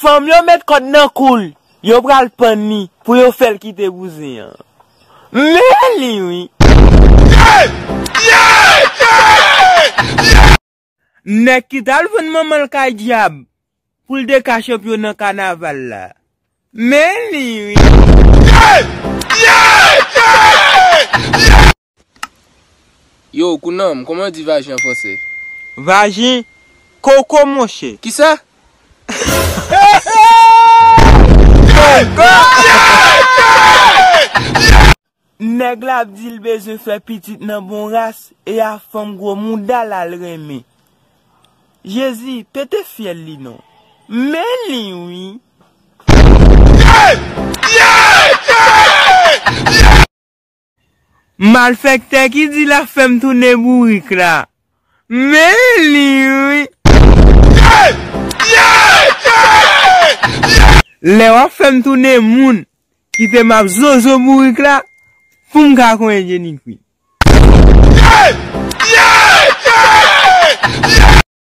femme yo met kote nan koul. Yo pral pan ni pour yo faire quitter bousin. Mais li oui. Nek ki tal ven maman kay diab pour le déca championnat carnaval là. Mais li oui. Yo, Kounam, comment dit vagin en français? Vagin, coco mon cher. Qui ça? Nèg la dit il besoin faire petit nan bon race et a femme gros moudal al reme. Jésus, pété fiel li non. Mais li oui. Malfecteur qui dit la femme tourne bourrique là. Mais li oui. Le wa femme tourne moun qui te m'a zozo bourrique là. Pour m'ka konye ni kui.